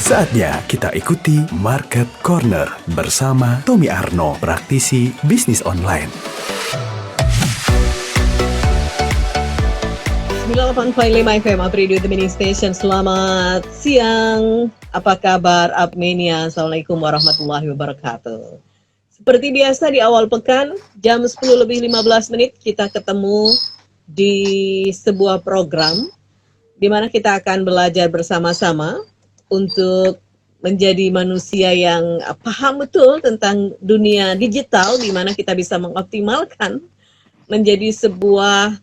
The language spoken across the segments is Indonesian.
Saatnya kita ikuti Market Corner bersama Tommy Arno, praktisi bisnis online. 98.5 FM Radio The Mini Station. Selamat siang. Apa kabar Abmenia? Assalamualaikum warahmatullahi wabarakatuh. Seperti biasa di awal pekan jam 10:15 kita ketemu di sebuah program di mana kita akan belajar bersama-sama untuk menjadi manusia yang paham betul tentang dunia digital, di mana kita bisa mengoptimalkan menjadi sebuah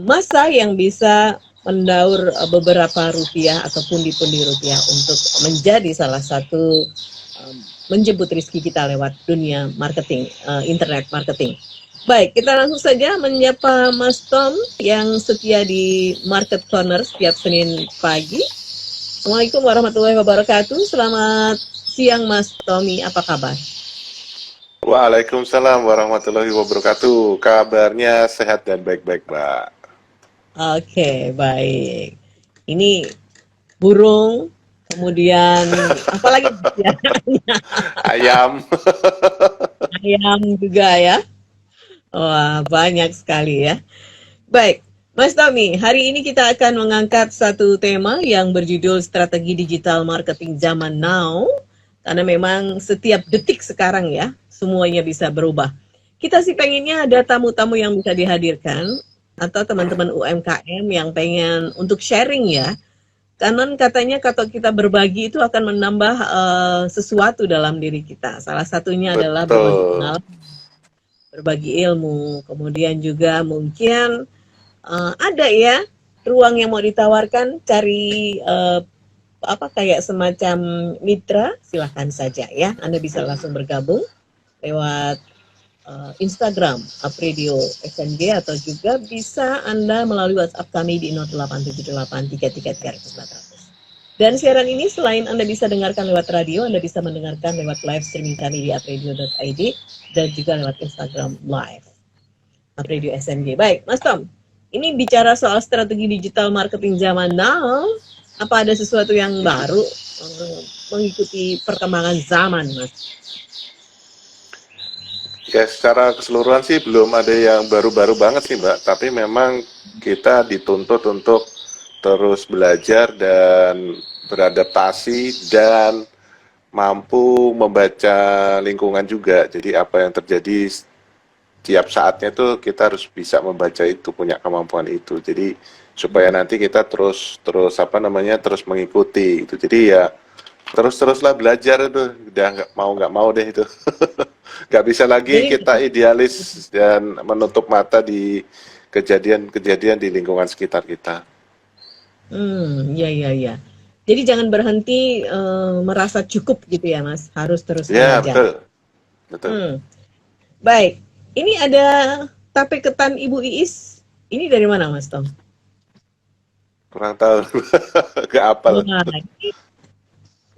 masa yang bisa mendaur beberapa rupiah atau pundi-pundi rupiah untuk menjadi salah satu menjemput rezeki kita lewat dunia marketing, internet marketing. Baik, kita langsung saja menyapa Mas Tom yang setia di Market Corner setiap Senin pagi. Assalamualaikum warahmatullahi wabarakatuh. Selamat siang Mas Tommy, apa kabar? Waalaikumsalam warahmatullahi wabarakatuh. Kabarnya sehat dan baik-baik, Mbak. Oke, baik. Ini burung, kemudian apa lagi? Ayam. Ayam juga ya. Wah, banyak sekali ya. Baik, Mas Tommy, hari ini kita akan mengangkat satu tema yang berjudul Strategi Digital Marketing Zaman Now. Karena memang setiap detik sekarang ya, semuanya bisa berubah. Kita sih pengennya ada tamu-tamu yang bisa dihadirkan, atau teman-teman UMKM yang pengen untuk sharing ya. Karena katanya kalau kita berbagi itu akan menambah sesuatu dalam diri kita. Salah satunya adalah berbagi pengalaman, berbagi ilmu, kemudian juga mungkin ada ya ruang yang mau ditawarkan, cari kayak semacam mitra, silahkan saja ya. Anda bisa langsung bergabung lewat Instagram @radio SNG, atau juga bisa Anda melalui WhatsApp kami di 0878333400. Dan siaran ini selain Anda bisa dengarkan lewat radio, Anda bisa mendengarkan lewat live streaming kami di @radio.id dan juga lewat Instagram live @radio SNG. Baik, Mas Tom, ini bicara soal strategi digital marketing zaman now. Apa ada sesuatu yang baru mengikuti perkembangan zaman, Mas? Ya, secara keseluruhan sih belum ada yang baru-baru banget sih, Mbak. Tapi memang kita dituntut untuk terus belajar dan beradaptasi dan mampu membaca lingkungan juga. Jadi apa yang terjadi tiap saatnya tuh kita harus bisa membaca itu, punya kemampuan itu. Jadi supaya nanti kita terus mengikuti itu. Jadi ya teruslah belajar itu, udah nggak mau deh itu. Nggak bisa lagi kita idealis dan menutup mata di kejadian-kejadian di lingkungan sekitar kita. Ya. Jadi jangan berhenti merasa cukup gitu ya, Mas. Harus terus ya, belajar. Betul. Baik, ini ada tape ketan Ibu Iis. Ini dari mana, Mas Tom? Kurang tahu, nggak apal.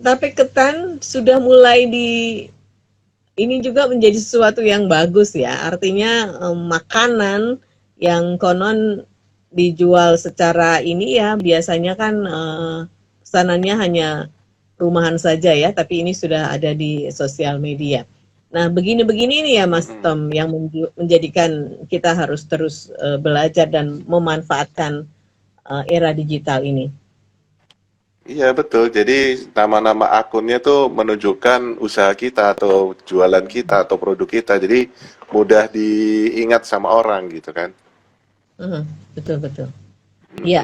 Tape ketan sudah mulai ini juga menjadi sesuatu yang bagus ya. Artinya makanan yang konon dijual secara ini ya, biasanya kan pesanannya hanya rumahan saja ya, tapi ini sudah ada di sosial media. Nah, begini-begini nih ya Mas Tom, yang menjadikan kita harus terus belajar dan memanfaatkan era digital ini. Iya betul, jadi nama-nama akunnya tuh menunjukkan usaha kita atau jualan kita atau produk kita, jadi mudah diingat sama orang gitu kan. Betul. Iya,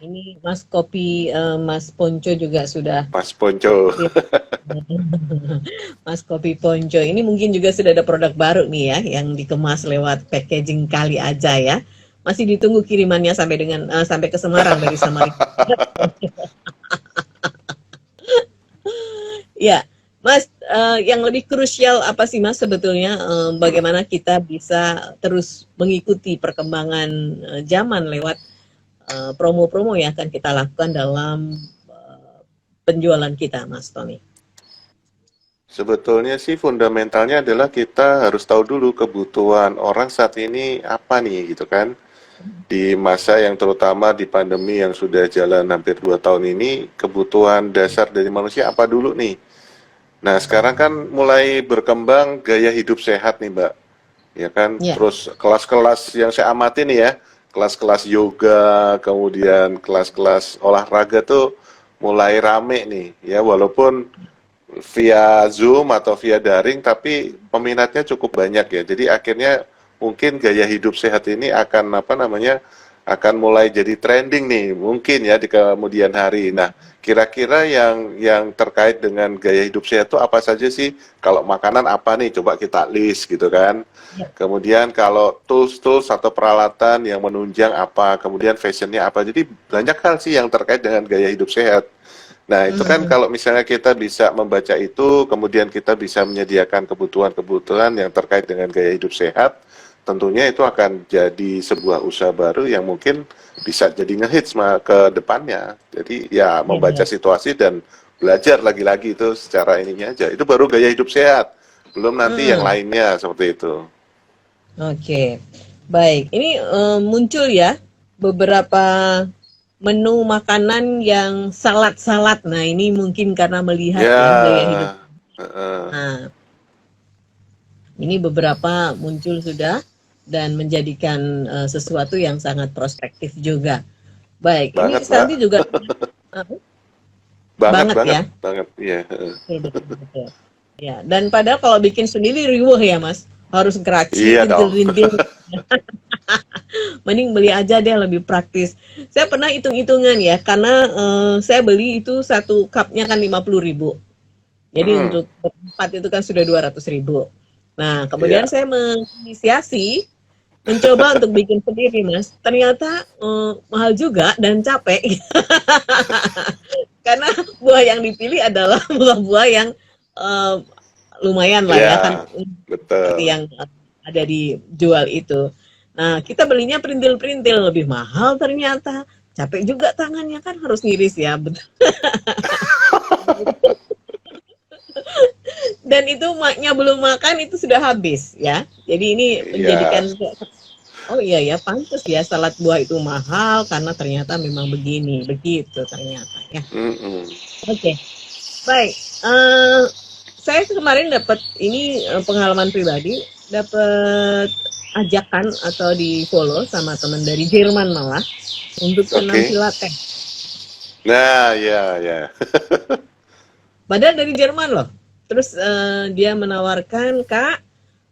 ini Mas Kopi, Mas Ponco juga sudah. Mas Ponco. Mas Kopi Ponco, ini mungkin juga sudah ada produk baru nih ya, yang dikemas lewat packaging kali aja ya. Masih ditunggu kirimannya sampai ke Semarang dari Samarinda. Ya, Mas, yang lebih krusial apa sih Mas sebetulnya, bagaimana kita bisa terus mengikuti perkembangan zaman lewat promo-promo yang akan kita lakukan dalam penjualan kita, Mas Tony? Sebetulnya sih fundamentalnya adalah kita harus tahu dulu kebutuhan orang saat ini apa nih gitu kan. di masa yang terutama di pandemi yang sudah jalan hampir 2 tahun ini, kebutuhan dasar dari manusia apa dulu nih? Nah, sekarang kan mulai berkembang gaya hidup sehat nih, Mbak. Ya kan, Ya. terus kelas-kelas yang saya amati nih ya, kelas-kelas yoga, kemudian kelas-kelas olahraga tuh mulai rame nih, ya walaupun via Zoom atau via daring, tapi peminatnya cukup banyak ya. Jadi akhirnya mungkin gaya hidup sehat ini akan apa namanya akan mulai jadi trending nih, mungkin ya di kemudian hari. Nah, kira-kira yang terkait dengan gaya hidup sehat itu apa saja sih? Kalau makanan apa nih? Coba kita list gitu kan. Ya. Kemudian kalau tools-tools atau peralatan yang menunjang apa, kemudian fashionnya apa. Jadi banyak hal sih yang terkait dengan gaya hidup sehat. Nah, itu kan Mhm. kalau misalnya kita bisa membaca itu, kemudian kita bisa menyediakan kebutuhan-kebutuhan yang terkait dengan gaya hidup sehat, tentunya itu akan jadi sebuah usaha baru yang mungkin bisa jadi ngehits ke depannya. Jadi ya Ya, membaca ya. situasi dan belajar lagi-lagi itu secara ininya aja. Itu baru gaya hidup sehat. Belum nanti yang Mhm. lainnya seperti itu. Oke, baik. Ini muncul ya beberapa menu makanan yang salad-salad. Nah, ini mungkin karena melihat ya gaya hidup. Ya, heeh. Nah, ini beberapa muncul sudah dan menjadikan sesuatu yang sangat prospektif juga. Baik, ini Banget, Mbak. Santi juga Banget, banget banget, ya. banget. Iya, heeh. Betul, betul, betul. Ya, dan padahal kalau bikin sendiri riweh ya, Mas. Harus Iya ngeraci, dong. intil-intil. Mending beli aja deh, lebih praktis. Saya pernah hitung-hitungan ya, karena saya beli itu satu cupnya kan 50.000. Jadi Mm, untuk berempat itu kan sudah 200.000. Nah, kemudian iya. saya menginisiasi mencoba untuk bikin sendiri, Mas. Ternyata mahal juga dan capek karena buah yang dipilih adalah buah-buah yang eh, lumayan lah ya kan, Iya, seperti betul. yang ada dijual itu. Nah, kita belinya perintil-perintil lebih mahal ternyata. Capek juga tangannya kan harus ngiris ya. Dan itu maknya belum makan itu sudah habis ya. Jadi ini Iya. menjadikan oh iya ya pantas ya salad buah itu mahal karena ternyata memang begini, begitu ternyata ya. Mm-mm. Oke, baik. Saya kemarin dapat ini pengalaman pribadi, dapat ajakan atau di follow sama teman dari Jerman malah untuk senam Oke. pilates. Nah, ya, ya. Padahal dari Jerman loh. Terus dia menawarkan Kak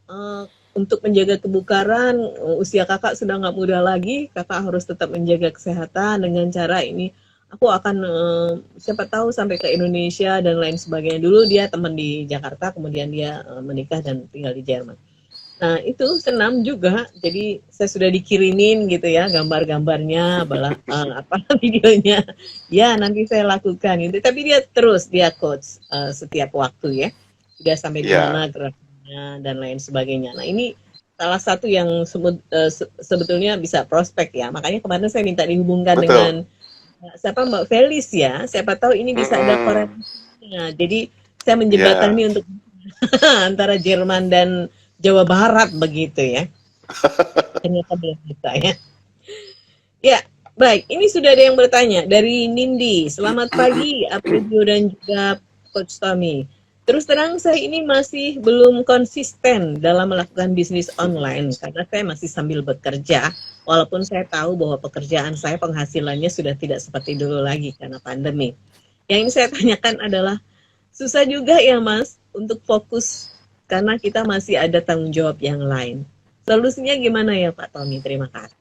eh, untuk menjaga kebugaran usia kakak sudah nggak muda lagi, kakak harus tetap menjaga kesehatan dengan cara ini. Aku akan siapa tahu sampai ke Indonesia dan lain sebagainya. Dulu dia teman di Jakarta, kemudian dia menikah dan tinggal di Jerman. Nah, itu senam juga. Jadi saya sudah dikirimin gitu ya gambar-gambarnya, apa videonya. Ya, nanti saya lakukan itu. Tapi dia terus dia coach setiap waktu ya. Sudah sampai di Ya, mana gerakannya dan lain sebagainya. Nah, ini salah satu yang sebetulnya bisa prospek ya. Makanya kemarin saya minta dihubungkan betul. dengan siapa Mbak Felis ya. Siapa tahu ini bisa ada Mm-mm. korelasinya. Jadi saya Ya, menjembatani untuk antara Jerman dan Jawa Barat begitu ya. Ternyata belum bisa ya. Ya, baik. Ini sudah ada yang bertanya dari Nindi. Selamat pagi, Aprilio dan juga Coach Tommy. Terus terang saya ini masih belum konsisten dalam melakukan bisnis online karena saya masih sambil bekerja. Walaupun saya tahu bahwa pekerjaan saya penghasilannya sudah tidak seperti dulu lagi karena pandemi. Yang ini saya tanyakan adalah susah juga ya Mas untuk fokus karena kita masih ada tanggung jawab yang lain. Solusinya gimana ya Pak Tommy? Terima kasih.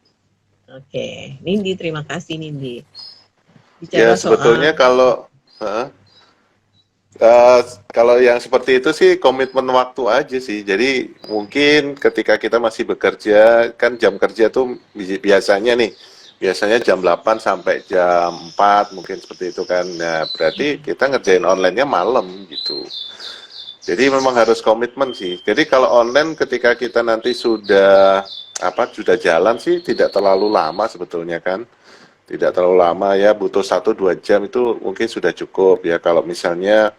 Oke, Nindi, terima kasih Nindi. ya Bicara soal, sebetulnya uh, uh, kalau yang seperti itu sih komitmen waktu aja sih. Jadi mungkin ketika kita masih bekerja, kan jam kerja tuh biasanya jam 8 sampai jam 4 mungkin seperti itu kan. Nah, berarti kita ngerjain online-nya malam gitu. Jadi memang harus komitmen sih. Jadi kalau online ketika kita nanti sudah jalan sih tidak terlalu lama sebetulnya kan. Tidak terlalu lama ya, butuh 1-2 jam itu mungkin sudah cukup ya kalau misalnya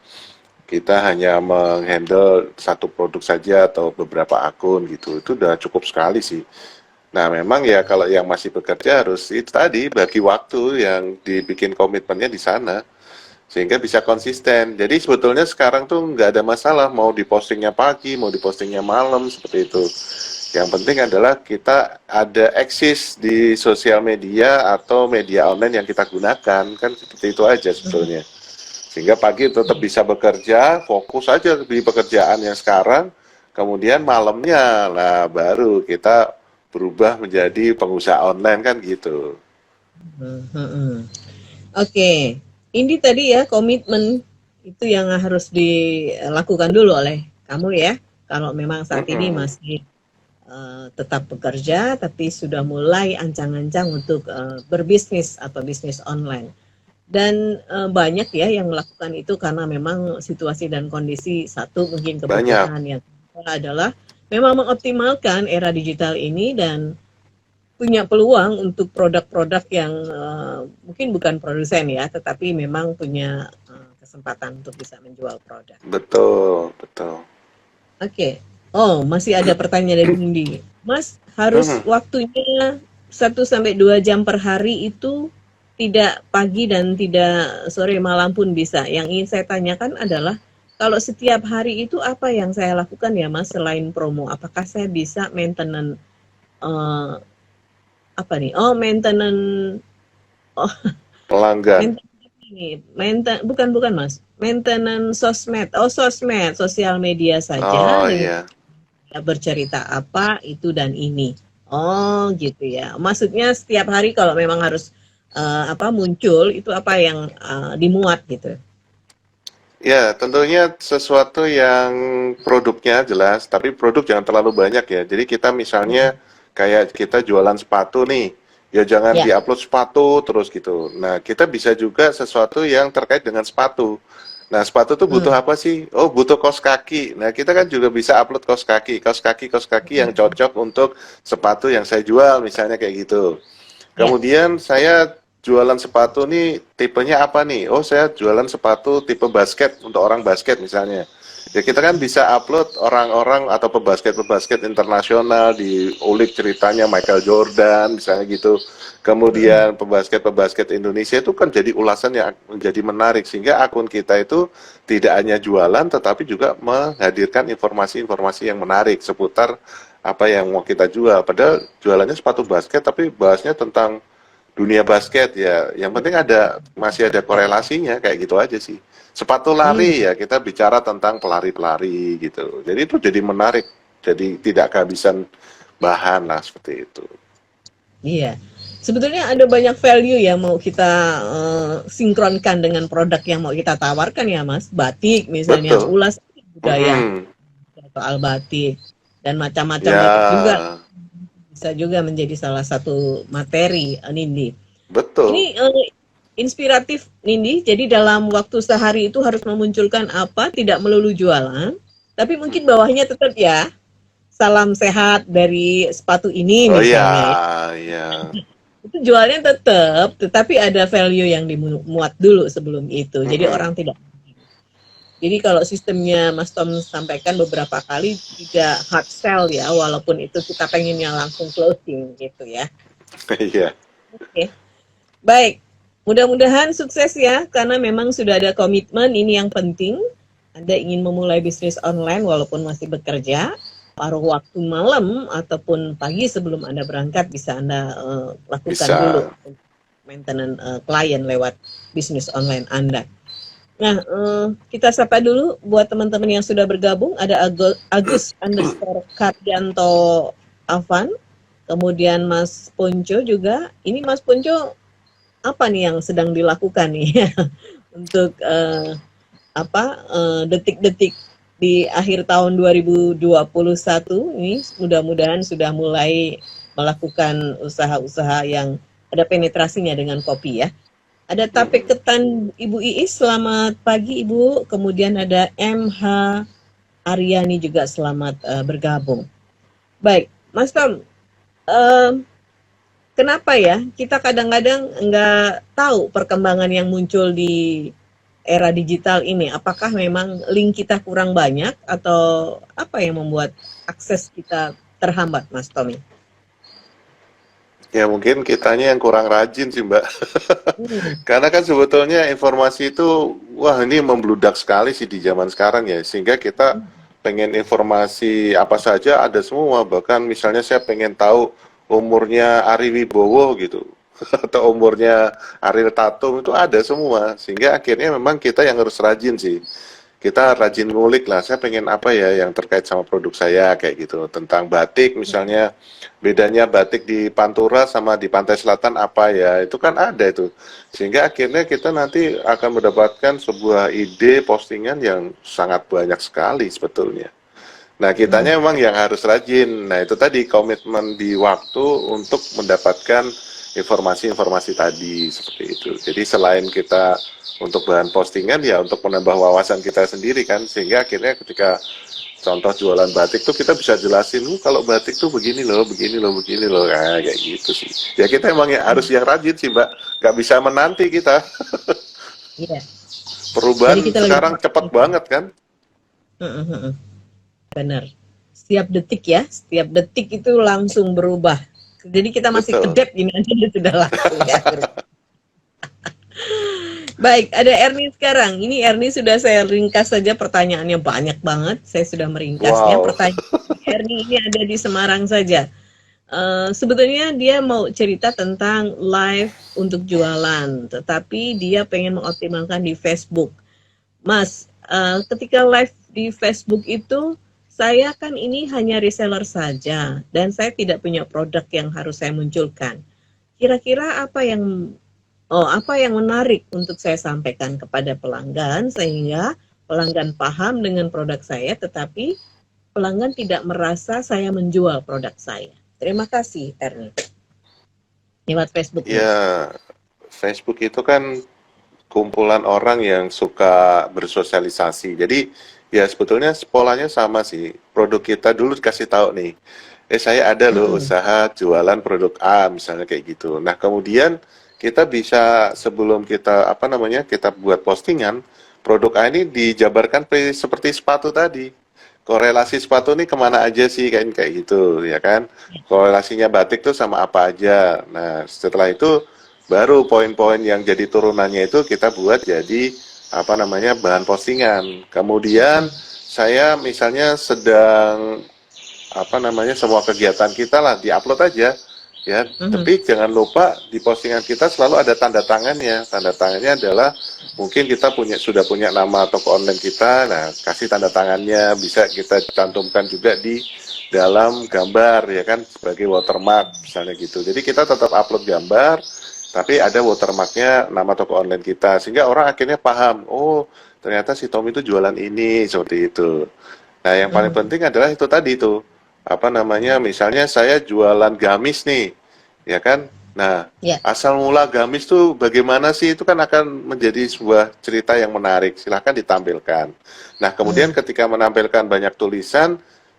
kita hanya menghandle satu produk saja atau beberapa akun gitu. Itu udah cukup sekali sih. Nah, memang ya kalau yang masih bekerja harus itu tadi bagi waktu yang dibikin komitmennya di sana sehingga bisa konsisten. Jadi sebetulnya sekarang tuh nggak ada masalah mau dipostingnya pagi, mau dipostingnya malam seperti itu. Yang penting adalah kita ada eksis di sosial media atau media online yang kita gunakan, kan seperti itu aja sebetulnya. Sehingga pagi tetap bisa bekerja, fokus aja di pekerjaan yang sekarang, kemudian malamnya lah baru kita berubah menjadi pengusaha online kan gitu. Oke, ini tadi ya komitmen itu yang harus dilakukan dulu oleh kamu ya. Kalau memang saat ini masih tetap bekerja, tapi sudah mulai ancang-ancang untuk berbisnis atau bisnis online. Dan banyak ya yang melakukan itu karena memang situasi dan kondisi, satu mungkin kebutuhan, yang kedua adalah memang mengoptimalkan era digital ini dan punya peluang untuk produk-produk yang mungkin bukan produsen ya, tetapi memang punya kesempatan untuk bisa menjual produk. Betul, betul. Oke. Oh, masih ada pertanyaan dari Nindi. Mas, harus waktunya 1-2 jam per hari itu tidak pagi dan tidak sore malam pun bisa. Yang ingin saya tanyakan adalah kalau setiap hari itu apa yang saya lakukan ya Mas selain promo? Apakah saya bisa maintenance apa nih? Oh, maintenance Pelanggan. bukan Mas. Maintenance sosmed. Oh, sosmed, sosial media Oh saja iya. bercerita apa itu dan ini. Oh, gitu ya. Maksudnya setiap hari kalau memang harus muncul itu apa yang dimuat gitu. Ya, tentunya sesuatu yang produknya jelas, tapi produk jangan terlalu banyak ya. Jadi kita misalnya kayak kita jualan sepatu nih, ya jangan Ya. diupload sepatu terus gitu. Nah, kita bisa juga sesuatu yang terkait dengan sepatu. Nah, sepatu tuh butuh apa sih? Oh, butuh kaos kaki. Nah, kita kan juga bisa upload kaos kaki yang cocok untuk sepatu yang saya jual, misalnya kayak gitu. Kemudian saya jualan sepatu nih tipenya apa nih? Oh, saya jualan sepatu tipe basket untuk orang basket misalnya. Ya kita kan bisa upload orang-orang atau pebasket internasional diulik ceritanya Michael Jordan misalnya gitu. Kemudian pebasket Indonesia itu kan jadi ulasan yang menjadi menarik sehingga akun kita itu tidak hanya jualan tetapi juga menghadirkan informasi-informasi yang menarik seputar apa yang mau kita jual. Padahal jualannya sepatu basket tapi bahasnya tentang dunia basket ya. Yang penting masih ada korelasinya kayak gitu aja sih. Sepatu lari ya kita bicara tentang pelari-pelari gitu. Jadi itu jadi menarik. Jadi tidak kehabisan bahan lah seperti itu. Iya. Sebetulnya ada banyak value yang mau kita sinkronkan dengan produk yang mau kita tawarkan ya Mas. Batik misalnya, Betul. ulas budaya soal batik dan macam-macam Ya, itu juga bisa juga menjadi salah satu materi Nindi. betul. Ini inspiratif Nindi. Jadi dalam waktu sehari itu harus memunculkan apa? Tidak melulu jualan, tapi mungkin bawahnya tetap ya salam sehat dari sepatu ini Oh iya, misalnya. iya. Itu jualnya tetap, tetapi ada value yang dimuat dulu sebelum itu. Jadi orang tidak. Jadi kalau sistemnya Mas Tom sampaikan beberapa kali tidak hard sell ya, walaupun itu kita pengennya langsung closing gitu ya. Iya. Oke. Baik, mudah-mudahan sukses ya, karena memang sudah ada komitmen, ini yang penting. Anda ingin memulai bisnis online walaupun masih bekerja, paruh waktu malam ataupun pagi sebelum Anda berangkat bisa Anda lakukan Bisa. dulu maintenance klien lewat bisnis online Anda. Nah, kita sapa dulu buat teman-teman yang sudah bergabung. Ada Agus_Kardianto Avan, kemudian Mas Ponco juga. Ini Mas Ponco, apa nih yang sedang dilakukan nih untuk detik-detik di akhir tahun 2021 ini? Mudah-mudahan sudah mulai melakukan usaha-usaha yang ada penetrasinya dengan kopi ya. Ada Tape Ketan Ibu Iis, selamat pagi Ibu. Kemudian ada MH Aryani juga selamat bergabung. Baik, Mas Tom, kenapa ya kita kadang-kadang nggak tahu perkembangan yang muncul di era digital ini? Apakah memang link kita kurang banyak atau apa yang membuat akses kita terhambat, Mas Tommy? Ya mungkin kitanya yang kurang rajin sih Mbak. Hmm. Karena kan sebetulnya informasi itu, wah ini membludak sekali sih di zaman sekarang ya. Sehingga kita pengen informasi apa saja ada semua. Bahkan misalnya saya pengen tahu umurnya Ari Wibowo gitu. Atau umurnya Ariel Tatum itu ada semua. Sehingga akhirnya memang kita yang harus rajin sih. Kita rajin ngulik lah, saya pengen apa ya yang terkait sama produk saya kayak gitu. Tentang batik misalnya, bedanya batik di Pantura sama di Pantai Selatan apa ya, itu kan ada itu. Sehingga akhirnya kita nanti akan mendapatkan sebuah ide postingan yang sangat banyak sekali sebetulnya. Nah, kitanya memang yang harus rajin. Nah, itu tadi komitmen di waktu untuk mendapatkan informasi-informasi tadi seperti itu. Jadi selain kita untuk bahan postingan ya untuk menambah wawasan kita sendiri kan, sehingga akhirnya ketika contoh jualan batik tuh kita bisa jelasin, kalau batik tuh begini loh, begini loh, begini loh, nah, kayak gitu sih. Ya kita emang ya harus yang rajin sih Mbak, nggak bisa menanti kita. Iya. Jadi Perubahan kita lagi sekarang cepat banget kan. Heeh, heeh. Benar. Setiap detik ya, setiap detik itu langsung berubah. Jadi kita masih Betul. kedep ini aja sudah langsung ya. Baik, ada Erni sekarang. Ini Erni sudah saya ringkas saja, pertanyaannya banyak banget. Saya sudah meringkasnya. Wow. Pertanyaan Erni ini ada di Semarang saja. Sebetulnya dia mau cerita tentang live untuk jualan, tetapi dia pengen mengoptimalkan di Facebook. Mas, ketika live di Facebook itu, saya kan ini hanya reseller saja, dan saya tidak punya produk yang harus saya munculkan. Kira-kira apa yang menarik untuk saya sampaikan kepada pelanggan sehingga pelanggan paham dengan produk saya, tetapi pelanggan tidak merasa saya menjual produk saya. Terima kasih, Ernie. Lewat Facebook. Ya, Facebook itu kan kumpulan orang yang suka bersosialisasi. Jadi ya sebetulnya polanya sama sih. Produk kita dulu dikasih tahu nih, saya ada loh usaha jualan produk A misalnya kayak gitu. Nah kemudian kita bisa sebelum kita kita buat postingan produk A ini dijabarkan seperti sepatu tadi. Korelasi sepatu ini kemana aja sih kayak gitu ya kan? Korelasinya batik tuh sama apa aja. Nah setelah itu baru poin-poin yang jadi turunannya itu kita buat jadi bahan postingan. Kemudian saya misalnya sedang semua kegiatan kita lah diupload aja ya. Tapi jangan lupa di postingan kita selalu ada tanda tangannya. Tanda tangannya adalah mungkin kita sudah punya nama toko online kita. Nah, kasih tanda tangannya, bisa kita cantumkan juga di dalam gambar ya kan sebagai watermark misalnya gitu. Jadi kita tetap upload gambar tapi ada watermarknya nama toko online kita sehingga orang akhirnya paham, oh ternyata si Tom itu jualan ini seperti itu. Nah, yang paling penting adalah itu tadi tuh misalnya saya jualan gamis nih, ya kan? Nah, asal mula gamis tuh bagaimana sih, itu kan akan menjadi sebuah cerita yang menarik, silahkan ditampilkan. Nah, kemudian ketika menampilkan banyak tulisan,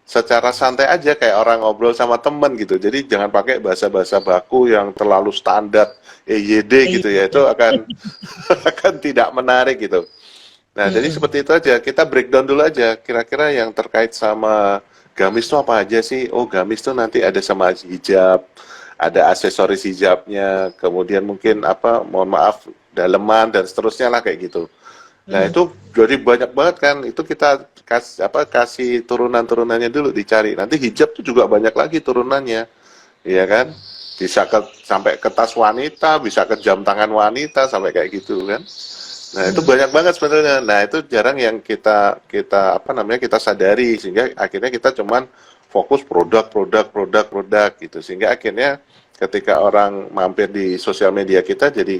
secara santai aja kayak orang ngobrol sama temen gitu, jadi jangan pakai bahasa-bahasa baku yang terlalu standar, EYD gitu ya, itu akan akan tidak menarik gitu. Nah, jadi seperti itu aja, kita breakdown dulu aja, kira-kira yang terkait sama gamis itu apa aja sih? Oh, gamis itu nanti ada sama hijab, ada aksesoris hijabnya, kemudian mungkin mohon maaf, daleman dan seterusnya lah kayak gitu. Nah, itu jadi banyak banget kan, itu kita kasih turunan-turunannya dulu dicari. Nanti hijab tuh juga banyak lagi turunannya, iya kan? Bisa sampai ke tas wanita, bisa ke jam tangan wanita, sampai kayak gitu kan. Nah, itu banyak banget sebenarnya. Nah, itu jarang yang kita sadari, sehingga akhirnya kita cuman fokus produk gitu. Sehingga akhirnya ketika orang mampir di sosial media kita jadi,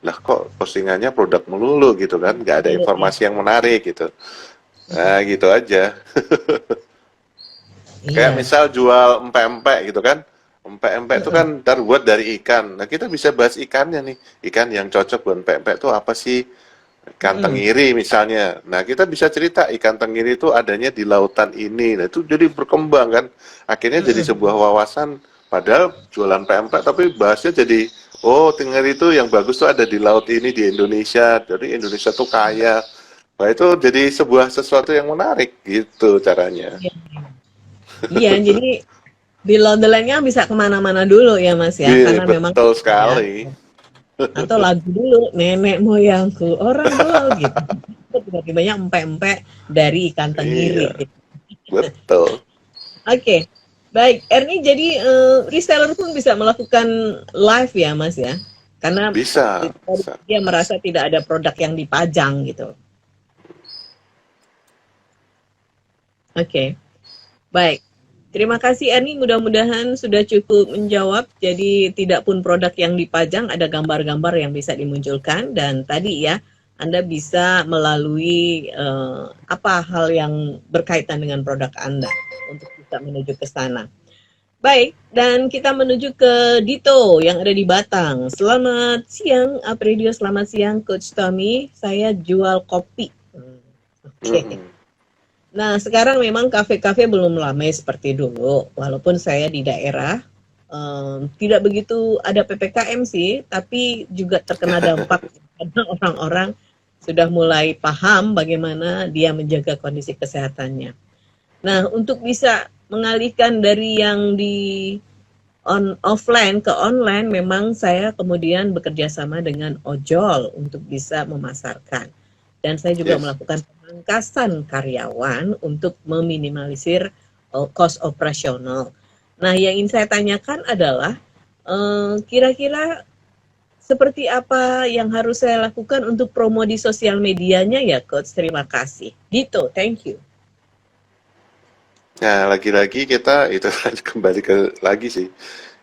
lah kok postingannya produk melulu gitu kan, nggak ada informasi yang menarik gitu. Nah, gitu aja. Kayak misal jual empek-empek gitu kan. Empek-empek itu kan terbuat dari ikan. Nah, kita bisa bahas ikannya nih. Ikan yang cocok buat empek-empek itu apa sih? Ikan tenggiri misalnya. Nah, kita bisa cerita ikan tenggiri itu adanya di lautan ini. Nah, itu jadi berkembang kan. Akhirnya jadi sebuah wawasan. Padahal jualan pempek tapi bahasnya jadi, oh tenggiri itu yang bagus tuh ada di laut ini di Indonesia. Jadi Indonesia tuh kaya. Nah, itu jadi sebuah sesuatu yang menarik gitu caranya. Iya, jadi Below the line-nya bisa kemana-mana dulu ya Mas ya, karena memang Betul ya, sekali. atau lagu dulu nenek moyangku orang laut gitu. Tiba-tibanya empek-empek dari ikan tenggiri Iya, gitu. betul. Oke, baik. Erni jadi reseller pun bisa melakukan live ya Mas ya, karena Bisa, bisa. dia merasa tidak ada produk yang dipajang gitu. Oke, baik. Terima kasih Erni, mudah-mudahan sudah cukup menjawab. Jadi tidak pun produk yang dipajang, ada gambar-gambar yang bisa dimunculkan. Dan tadi ya, Anda bisa melalui apa hal yang berkaitan dengan produk Anda untuk bisa menuju ke sana. Baik, dan kita menuju ke Dito yang ada di Batang. Selamat siang, Apredio. Selamat siang, Coach Tommy. Saya jual kopi. Oke. Mm-mm. Nah, sekarang memang kafe-kafe belum ramai seperti dulu. Walaupun saya di daerah, tidak begitu ada PPKM sih, tapi juga terkena dampak karena orang-orang sudah mulai paham bagaimana dia menjaga kondisi kesehatannya. Nah, untuk bisa mengalihkan dari yang di offline ke online, memang saya kemudian bekerja sama dengan ojol untuk bisa memasarkan. Dan saya juga Yes. melakukan pemangkasan karyawan untuk meminimalisir cost operasional. Nah, yang ingin saya tanyakan adalah kira-kira seperti apa yang harus saya lakukan untuk promo di sosial medianya ya, Coach? Terima kasih. Gitu, thank you. Nah, lagi-lagi kita itu kembali ke lagi sih.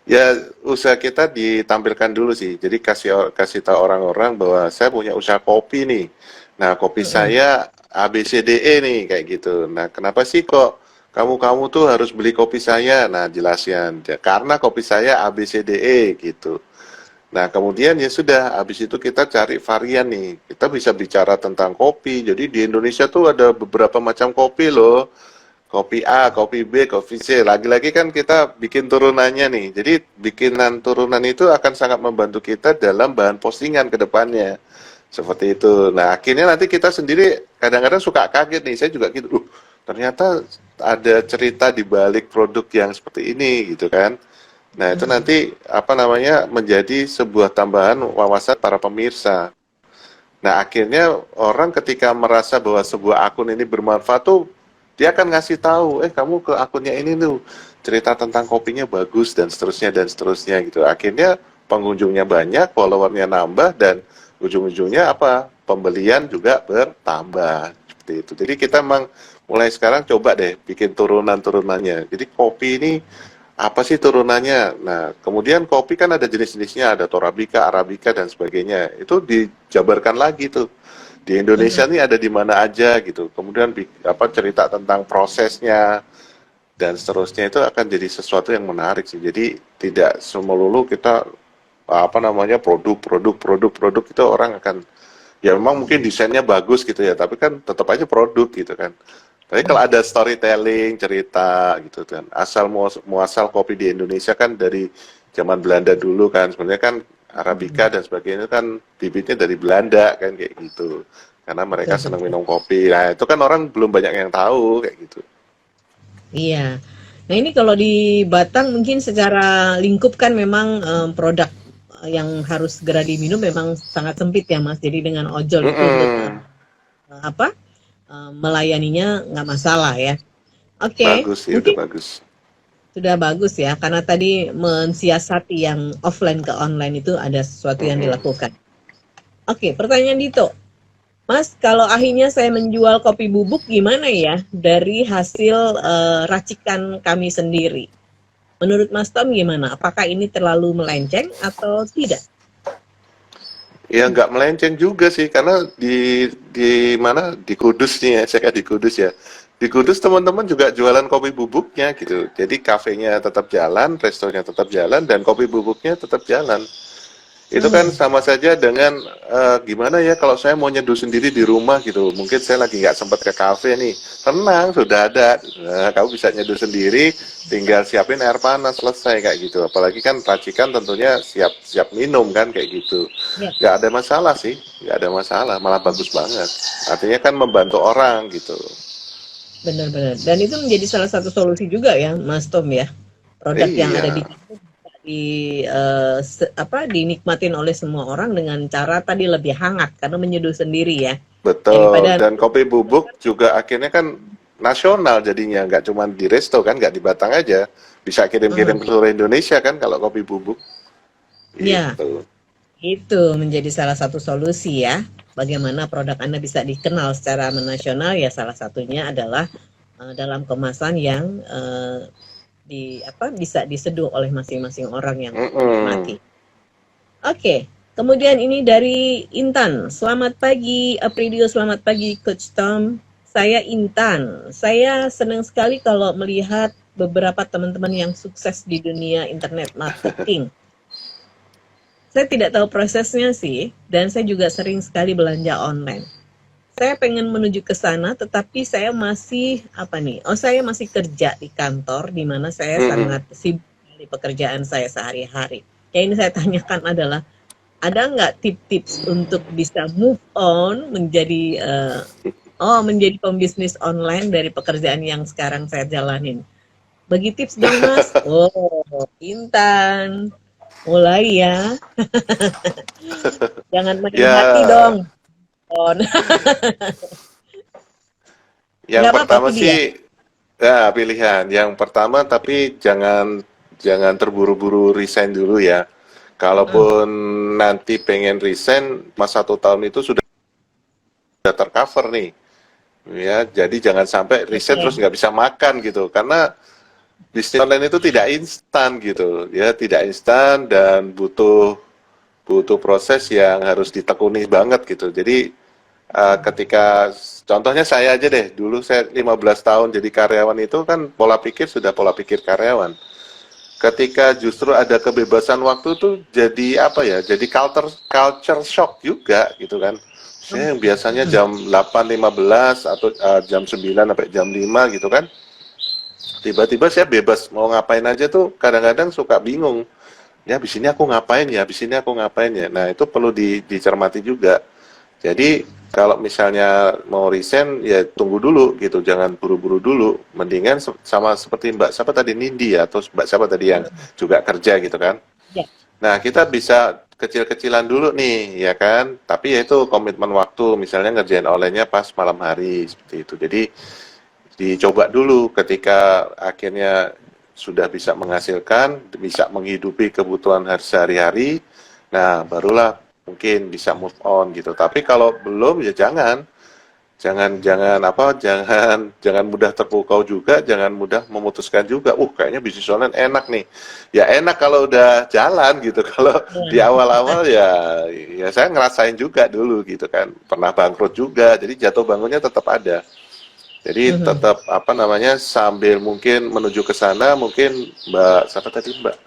Ya, usaha kita ditampilkan dulu sih. Jadi kasih tahu orang-orang bahwa saya punya usaha kopi nih. Nah, kopi saya ABCDE nih kayak gitu. Nah, kenapa sih kok kamu tuh harus beli kopi saya? Nah, jelasin. Ya, karena kopi saya ABCDE gitu. Nah, kemudian ya sudah, habis itu kita cari varian nih. Kita bisa bicara tentang kopi. Jadi di Indonesia tuh ada beberapa macam kopi loh. Kopi A, kopi B, kopi C. Lagi-lagi kan kita bikin turunannya nih. Jadi bikinan turunan itu akan sangat membantu kita dalam bahan postingan ke depannya. Seperti itu. Nah, akhirnya nanti kita sendiri kadang-kadang suka kaget nih. Saya juga gitu, ternyata ada cerita di balik produk yang seperti ini gitu kan. Nah, itu nanti apa namanya menjadi sebuah tambahan wawasan para pemirsa. Nah, akhirnya orang ketika merasa bahwa sebuah akun ini bermanfaat tuh dia akan ngasih tahu, kamu ke akunnya ini tuh cerita tentang kopinya bagus dan seterusnya gitu. Akhirnya pengunjungnya banyak, followernya nambah dan ujung-ujungnya apa? Pembelian juga bertambah seperti itu. Jadi kita memang mulai sekarang coba deh bikin turunan-turunannya. Jadi kopi ini apa sih turunannya? Nah, kemudian kopi kan ada jenis-jenisnya, ada Torabika, Arabica dan sebagainya. Itu dijabarkan lagi tuh di Indonesia nih ada di mana aja gitu. Kemudian apa cerita tentang prosesnya dan seterusnya itu akan jadi sesuatu yang menarik sih. Jadi tidak semelulu kita apa namanya produk itu orang akan ya memang mungkin desainnya bagus gitu ya, tapi kan tetap aja produk gitu kan. Tapi kalau ada storytelling, cerita gitu kan. Asal muasal kopi di Indonesia kan dari zaman Belanda dulu kan. Sebenarnya kan Arabica dan sebagainya kan bibitnya dari Belanda kan kayak gitu. Karena mereka senang minum kopi. Nah, itu kan orang belum banyak yang tahu kayak gitu. Iya. Nah, ini kalau di Batang mungkin secara lingkup kan memang produk yang harus segera diminum memang sangat sempit ya Mas. Jadi dengan ojol itu untuk melayaninya nggak masalah ya. Oke, Bagus sih, udah mungkin bagus. sudah bagus ya karena tadi mensiasati yang offline ke online itu ada sesuatu yang dilakukan. Oke, pertanyaan Dito. Mas, kalau akhirnya saya menjual kopi bubuk gimana ya dari hasil racikan kami sendiri? Menurut Mas Tom gimana? Apakah ini terlalu melenceng atau tidak? Ya nggak melenceng juga sih karena di mana di Kudus nih ya, saya kan di Kudus ya. Di Kudus teman-teman juga jualan kopi bubuknya gitu. Jadi kafenya tetap jalan, restonya tetap jalan dan kopi bubuknya tetap jalan. Itu kan sama saja dengan gimana ya kalau saya mau nyeduh sendiri di rumah gitu. Mungkin saya lagi nggak sempat ke kafe nih. Tenang, sudah ada. Nah, kamu bisa nyeduh sendiri, tinggal siapin air panas, selesai kayak gitu. Apalagi kan racikan tentunya siap minum kan kayak gitu. Nggak ada masalah sih, nggak ada masalah, malah bagus banget. Artinya kan membantu orang gitu. Benar-benar. Dan itu menjadi salah satu solusi juga ya, Mas Tom ya. Produk yang ada di Iya, kita bisa dinikmatin oleh semua orang dengan cara tadi lebih hangat karena menyeduh sendiri ya. betul. Daripada Dan kopi bubuk juga akhirnya kan nasional jadinya, nggak cuma di resto kan, nggak di Batang aja. Bisa kirim-kirim ke seluruh Indonesia kan kalau kopi bubuk. ya, Gitu. itu menjadi salah satu solusi ya. Bagaimana produk Anda bisa dikenal secara nasional ya salah satunya adalah dalam kemasan yang bisa diseduh oleh masing-masing orang yang Mm-mm. menikmati. Oke, kemudian ini dari Intan. Selamat pagi, Apridio. Selamat pagi, Coach Tom. Saya Intan. Saya senang sekali kalau melihat beberapa teman-teman yang sukses di dunia internet marketing. Saya tidak tahu prosesnya sih, dan saya juga sering sekali belanja online. Saya pengen menuju ke sana, tetapi saya masih saya masih kerja di kantor, di mana saya Mm-mm. sangat sibuk di pekerjaan saya sehari-hari. Yang ini saya tanyakan adalah, ada nggak tips-tips untuk bisa move on menjadi pembisnis online dari pekerjaan yang sekarang saya jalanin? Bagi tips dong Mas. Oh, Intan. Mulai ya. Jangan main hati Ya, dong. On. yang Nggak apa-apa pertama pilih ya. sih, ya pilihan. Yang pertama tapi jangan jangan terburu-buru resign dulu ya. Heeh. Kalaupun nanti pengen resign, mas 1 tahun itu sudah tercover nih. Ya, jadi jangan sampai resign terus Oke. nggak bisa makan gitu. Karena bisnis online itu tidak instan gitu. Ya, tidak instan dan butuh butuh proses yang harus ditekuni banget gitu. Jadi ketika contohnya saya aja deh, dulu saya 15 tahun jadi karyawan itu kan pola pikir sudah pola pikir karyawan. Ketika justru ada kebebasan waktu tuh jadi apa ya? Jadi culture shock juga gitu kan. Saya yang biasanya Hmm. jam 8.15 atau jam 9 sampai jam 5 gitu kan. Tiba-tiba saya bebas mau ngapain aja tuh kadang-kadang suka bingung. Ya, habis ini aku ngapain ya? Habis ini aku ngapain ya? Nah, itu perlu dicermati juga. Jadi kalau misalnya mau resign ya tunggu dulu gitu, jangan buru-buru dulu. Mendingan sama seperti Mbak siapa tadi Nindi ya atau Mbak siapa tadi yang juga kerja gitu kan. Ya. Nah, kita bisa kecil-kecilan dulu nih ya kan. Tapi ya itu komitmen waktu, misalnya ngerjain online-nya pas malam hari seperti itu. Jadi dicoba dulu ketika akhirnya sudah bisa menghasilkan, bisa menghidupi kebutuhan sehari-hari. Nah, barulah mungkin bisa move on gitu. Tapi kalau belum ya jangan jangan mudah terpukau juga, jangan mudah memutuskan juga. Kayaknya bisnis online enak nih. Ya enak kalau udah jalan gitu. Kalau di Ya. awal-awal ya saya ngerasain juga dulu gitu kan. Pernah bangkrut juga. Jadi jatuh bangunnya tetap ada. Jadi Mhm. tetap apa namanya sambil mungkin menuju ke sana mungkin Mbak siapa tadi Intan.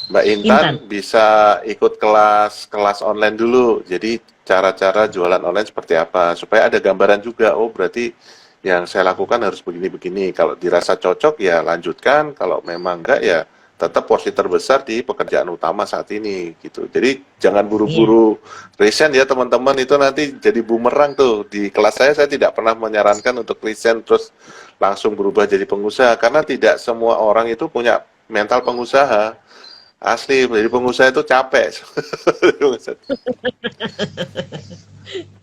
Mbak Intan Intan. bisa ikut kelas online dulu. Jadi cara-cara jualan online seperti apa supaya ada gambaran juga. Oh, berarti yang saya lakukan harus begini-begini. Kalau dirasa cocok ya lanjutkan, kalau memang enggak ya tetap porsi terbesar di pekerjaan utama saat ini gitu. Jadi jangan Iya. buru-buru resign ya teman-teman, itu nanti jadi bumerang tuh. Di kelas saya tidak pernah menyarankan untuk resign terus langsung berubah jadi pengusaha karena tidak semua orang itu punya mental pengusaha. Asli, jadi pengusaha itu capek.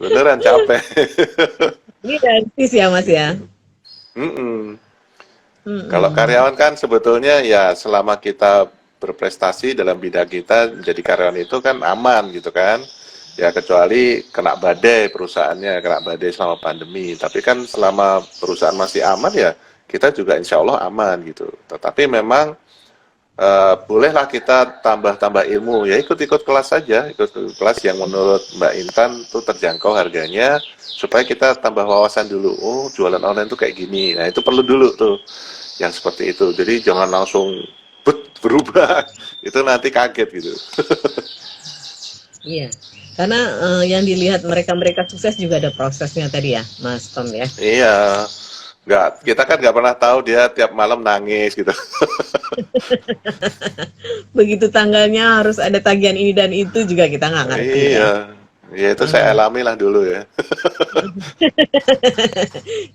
Beneran capek. Ini realistis ya Mas ya. Mm-mm. Kalau Mhm. karyawan kan sebetulnya ya selama kita berprestasi dalam bidang kita menjadi karyawan itu kan aman gitu kan. Ya kecuali kena badai perusahaannya, kena badai selama pandemi. Tapi kan selama perusahaan masih aman ya kita juga insya Allah aman gitu. Tetapi memang bolehlah kita tambah-tambah ilmu ya ikut-ikut kelas saja, ikut kelas yang menurut Mbak Intan tuh terjangkau harganya supaya kita tambah wawasan dulu. Oh, jualan online tuh kayak gini. Nah, itu perlu dulu tuh yang seperti itu. Jadi jangan langsung berubah. Itu nanti kaget gitu. Iya. Karena yang dilihat mereka-mereka sukses juga ada prosesnya tadi ya, Mas Tom ya. Iya. Nggak, kita kan nggak pernah tahu dia tiap malam nangis gitu. Begitu tanggalnya harus ada tagihan ini dan itu juga kita nggak ngerti ya. Iya. Ya itu saya alami lah dulu ya.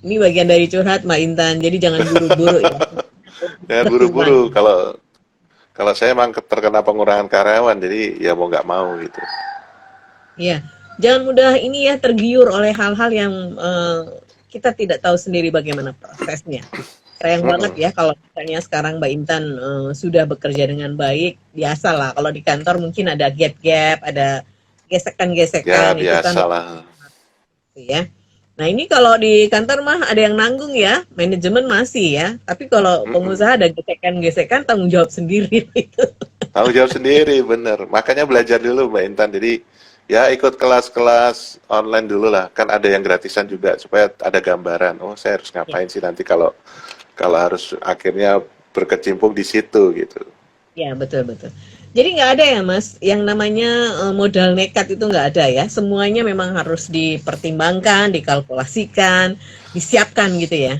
Ini bagian dari curhat Mbak Intan, jadi jangan buru-buru ya. Jangan buru-buru. Pertimbangan. Kalau saya emang terkena pengurangan karyawan, jadi ya mau nggak mau gitu. Iya, jangan mudah ini ya tergiur oleh hal-hal yang kita tidak tahu sendiri bagaimana prosesnya. Sayang banget Mm-mm. ya kalau misalnya sekarang Mbak Intan sudah bekerja dengan baik, biasalah kalau di kantor mungkin ada gap-gap, ada Ya gesekan-gesekan itu kan biasalah. ya. Nah ini kalau di kantor mah ada yang nanggung ya, manajemen masih ya. Tapi kalau Mm-mm. pengusaha ada gesekan-gesekan tanggung jawab sendiri itu. Tanggung jawab sendiri, bener. Makanya belajar dulu Mbak Intan. Jadi ya ikut kelas-kelas online dulu lah. Kan ada yang gratisan juga supaya ada gambaran. Oh saya harus Ya, ngapain sih nanti kalau kalau harus akhirnya berkecimpung di situ gitu. ya betul betul. Jadi nggak ada ya Mas, yang namanya modal nekat itu nggak ada ya. Semuanya memang harus dipertimbangkan, dikalkulasikan, disiapkan gitu ya.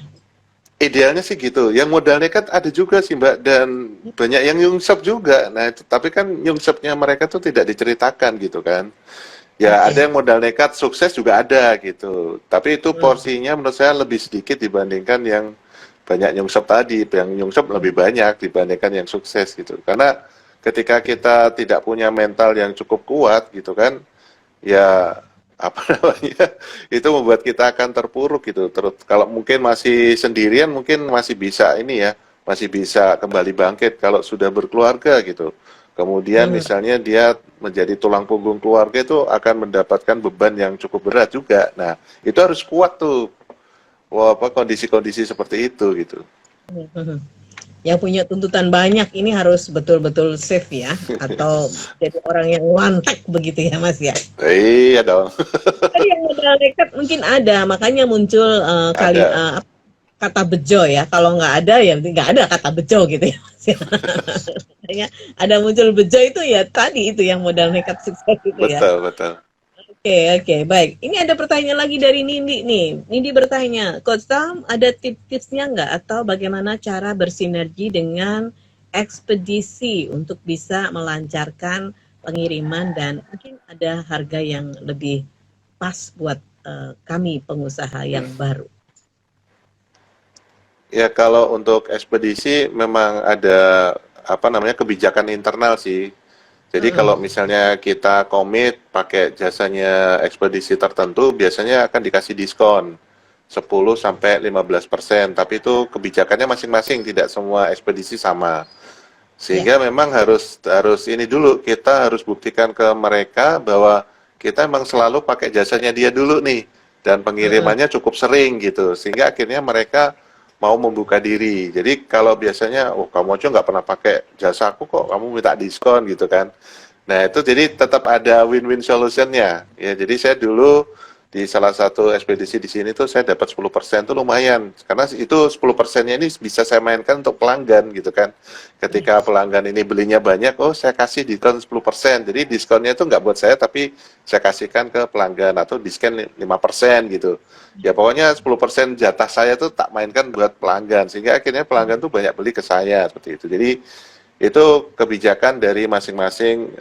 Idealnya sih gitu. Yang modal nekat ada juga sih Mbak dan banyak yang nyungsep juga. Nah, tapi kan nyungsepnya mereka tuh tidak diceritakan gitu kan. Ya ada Oke. yang modal nekat sukses juga ada gitu. Tapi itu Hmm. porsinya menurut saya lebih sedikit dibandingkan yang banyak nyungsep tadi. Yang nyungsep lebih banyak dibandingkan yang sukses gitu. Karena ketika kita tidak punya mental yang cukup kuat gitu kan, ya apa namanya itu membuat kita akan terpuruk gitu. Terus kalau mungkin masih sendirian mungkin masih bisa ini ya, masih bisa kembali bangkit. Kalau sudah berkeluarga gitu, kemudian Hmm. misalnya dia menjadi tulang punggung keluarga itu akan mendapatkan beban yang cukup berat juga. Nah itu harus kuat tuh. Wah, apa kondisi-kondisi seperti itu gitu. Hmm. Yang punya tuntutan banyak ini harus betul-betul safe ya, atau jadi orang yang one track begitu ya Mas ya. Iya dong. Tadi yang modal nekat mungkin ada, makanya muncul Ada. kata bejo ya. Kalau nggak ada ya nggak ada kata bejo gitu ya Mas ya. Makanya ada muncul bejo itu ya tadi itu yang modal nekat sukses itu ya. Betul, betul. Oke, oke, baik. Ini ada pertanyaan lagi dari Nindi nih. Nindi bertanya, Coach Tam, ada tips-tipsnya nggak atau bagaimana cara bersinergi dengan ekspedisi untuk bisa melancarkan pengiriman dan mungkin ada harga yang lebih pas buat kami pengusaha yang baru. Ya kalau untuk ekspedisi memang ada apa namanya kebijakan internal sih. Jadi kalau Mm-mm. misalnya kita komit pakai jasanya ekspedisi tertentu, biasanya akan dikasih diskon 10 sampai 15%, tapi itu kebijakannya masing-masing, tidak semua ekspedisi sama. Ya. Sehingga memang harus harus ini dulu, kita harus buktikan ke mereka bahwa kita emang selalu pakai jasanya dia dulu nih dan Mm-mm. pengirimannya cukup sering gitu. Sehingga akhirnya mereka mau membuka diri. Jadi kalau biasanya, oh kamu aja nggak pernah pakai jasa aku kok, kamu minta diskon gitu kan. Nah itu jadi tetap ada win-win solutionnya. Ya jadi saya dulu di salah satu ekspedisi di sini tuh saya dapat 10% tuh lumayan. Karena itu 10%-nya ini bisa saya mainkan untuk pelanggan gitu kan. Ketika pelanggan ini belinya banyak, oh saya kasih diskon 10%. Jadi diskonnya itu nggak buat saya tapi saya kasihkan ke pelanggan atau diskon 5% gitu. Ya pokoknya 10% jatah saya tuh tak mainkan buat pelanggan sehingga akhirnya pelanggan tuh banyak beli ke saya seperti itu. Jadi itu kebijakan dari masing-masing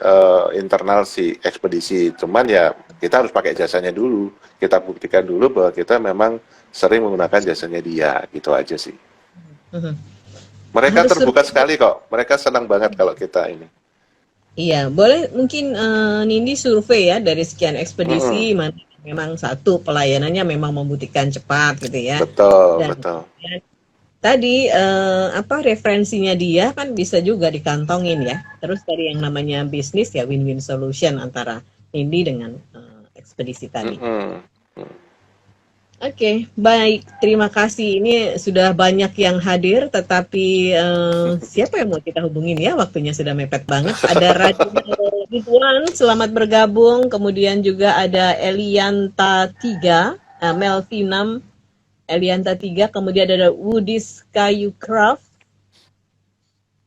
internal si ekspedisi. Cuman ya kita harus pakai jasanya dulu. Kita buktikan dulu bahwa kita memang sering menggunakan jasanya dia. Gitu aja sih. Mhm. Mereka Harus terbuka survei. sekali kok. Mereka senang banget kalau kita ini. Iya, boleh mungkin Nindi survei ya dari sekian Mm-mm. ekspedisi mana yang memang satu pelayanannya memang membutuhkan cepat gitu ya. Betul, Dan betul. kemudian tadi apa referensinya dia kan bisa juga dikantongin ya. Terus tadi yang namanya bisnis ya win-win solution antara Nindi dengan ekspedisi tadi. Mm-mm. Oke, baik. Terima kasih. Ini sudah banyak yang hadir, tetapi siapa yang mau kita hubungin ya? Waktunya sudah mepet banget. Ada Ridwan, selamat bergabung. Kemudian juga ada Elianta 3, Melvinam Elianta 3. Kemudian ada Woodies Kayu Craft.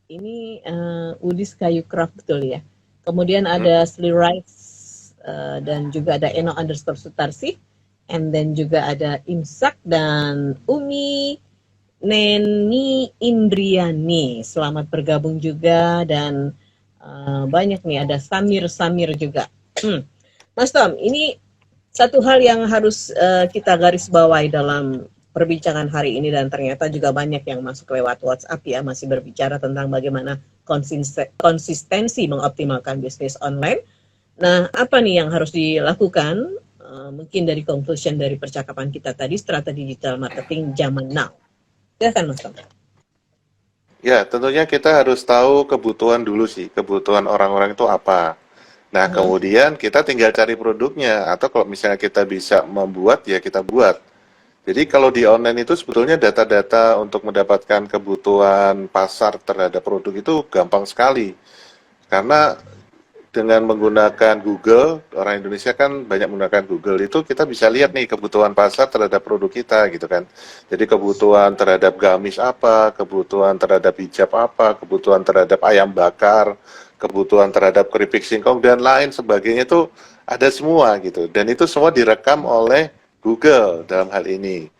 Ini Woodies Kayu Craft betul ya. Kemudian ada Sli Rice dan juga ada Eno_Sutarsi. And then juga ada Imsak dan Umi Neni Indriani. Selamat bergabung juga dan banyak nih ada Samir juga. Mas Tom, ini satu hal yang harus kita garis bawahi dalam perbincangan hari ini, dan ternyata juga banyak yang masuk lewat WhatsApp ya, masih berbicara tentang bagaimana konsistensi mengoptimalkan bisnis online. Nah, apa nih yang harus dilakukan? Mungkin dari conclusion dari percakapan kita tadi, strategi digital marketing zaman now. Silakan Mas Tom. Ya, tentunya kita harus tahu kebutuhan dulu sih, kebutuhan orang-orang itu apa. Nah, kemudian kita tinggal cari produknya, atau kalau misalnya kita bisa membuat, ya kita buat. Jadi kalau di online itu sebetulnya data-data untuk mendapatkan kebutuhan pasar terhadap produk itu gampang sekali. Karena dengan menggunakan Google, orang Indonesia kan banyak menggunakan Google, itu kita bisa lihat nih kebutuhan pasar terhadap produk kita gitu kan. Jadi kebutuhan terhadap gamis apa, kebutuhan terhadap hijab apa, kebutuhan terhadap ayam bakar, kebutuhan terhadap keripik singkong dan lain sebagainya itu ada semua gitu. Dan itu semua direkam oleh Google dalam hal ini.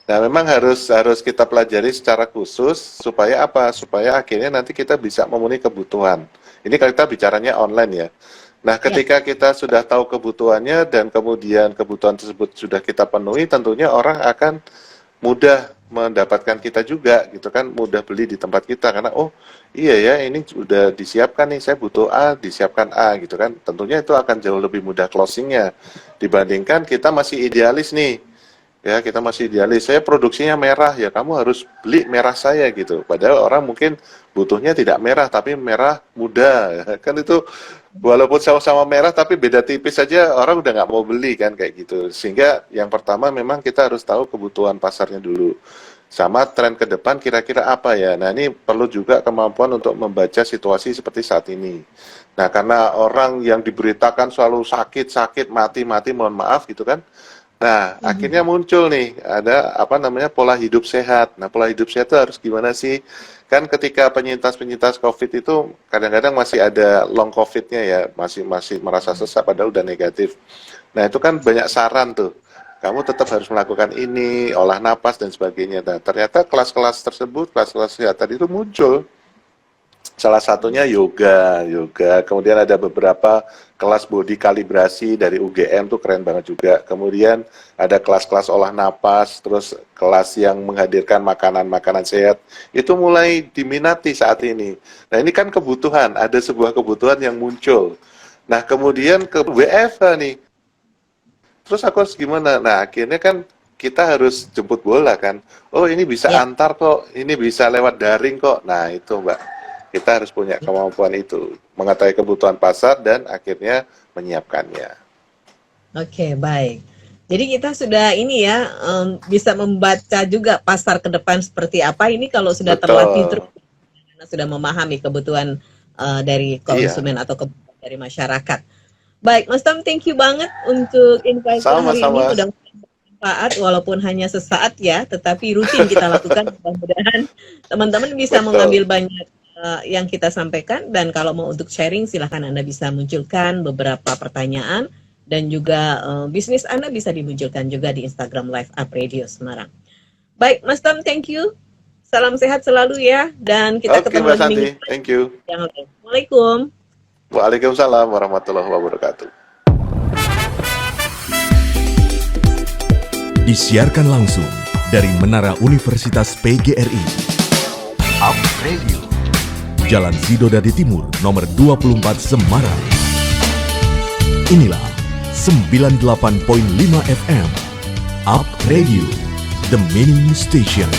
Nah, memang harus kita pelajari secara khusus supaya apa? Supaya akhirnya nanti kita bisa memenuhi kebutuhan. Ini kalau kita bicaranya online ya. Nah, ketika kita sudah tahu kebutuhannya dan kemudian kebutuhan tersebut sudah kita penuhi, tentunya orang akan mudah mendapatkan kita juga gitu kan, mudah beli di tempat kita karena oh iya ya ini sudah disiapkan nih, saya butuh A, disiapkan A gitu kan. Tentunya itu akan jauh lebih mudah closingnya dibandingkan kita masih idealis nih. Ya, kita masih idealis, saya produksinya merah, ya kamu harus beli merah saya gitu. Padahal orang mungkin butuhnya tidak merah, tapi merah muda. Ya. Kan itu, walaupun sama-sama merah, tapi beda tipis saja, orang udah nggak mau beli kan, kayak gitu. Sehingga yang pertama memang kita harus tahu kebutuhan pasarnya dulu. Sama tren ke depan kira-kira apa ya. Nah, ini perlu juga kemampuan untuk membaca situasi seperti saat ini. Nah, karena orang yang diberitakan selalu sakit, mati, mohon maaf gitu kan. Nah, akhirnya muncul nih, ada pola hidup sehat. Nah, pola hidup sehat itu harus gimana sih? Kan ketika penyintas COVID itu kadang-kadang masih ada long COVID-nya ya, masih merasa sesak padahal udah negatif. Nah, itu kan banyak saran tuh. Kamu tetap harus melakukan ini, olah napas dan sebagainya. Nah, ternyata kelas-kelas tersebut, kelas-kelas kesehatan itu muncul. Salah satunya yoga, kemudian ada beberapa kelas body kalibrasi dari UGM tuh keren banget juga. Kemudian ada kelas-kelas olah napas, terus kelas yang menghadirkan makanan-makanan sehat. Itu mulai diminati saat ini. Nah, ini kan kebutuhan, ada sebuah kebutuhan yang muncul. Nah, kemudian ke WFH nih. Terus aku harus gimana? Nah, akhirnya kan kita harus jemput bola kan. Oh, ini bisa antar kok, ini bisa lewat daring kok. Nah, itu Mbak. Kita harus punya kemampuan itu, mengetahui kebutuhan pasar dan akhirnya menyiapkannya. Oke, baik. Jadi kita sudah ini ya, bisa membaca juga pasar ke depan seperti apa. Ini kalau sudah terlatih terus, sudah memahami kebutuhan dari konsumen atau kebutuhan dari masyarakat. Baik, Mas Tom, thank you banget untuk invite hari ini. Sudah bermanfaat walaupun hanya sesaat ya, tetapi rutin kita lakukan. Mudah-mudahan teman-teman bisa mengambil banyak yang kita sampaikan, dan kalau mau untuk sharing silahkan Anda bisa munculkan beberapa pertanyaan, dan juga bisnis Anda bisa dimunculkan juga di Instagram Live Up Radio Semarang. Baik, Mas Tom, thank you. Salam sehat selalu ya, dan kita ketemu lagi minggu depan. Thank you. Assalamualaikum. Waalaikumsalam warahmatullahi wabarakatuh. Disiarkan langsung dari Menara Universitas PGRI. Up Radio. Jalan Sidodadi Timur, nomor 24 Semarang. Inilah 98.5 FM. Up Radio, the Mini Station.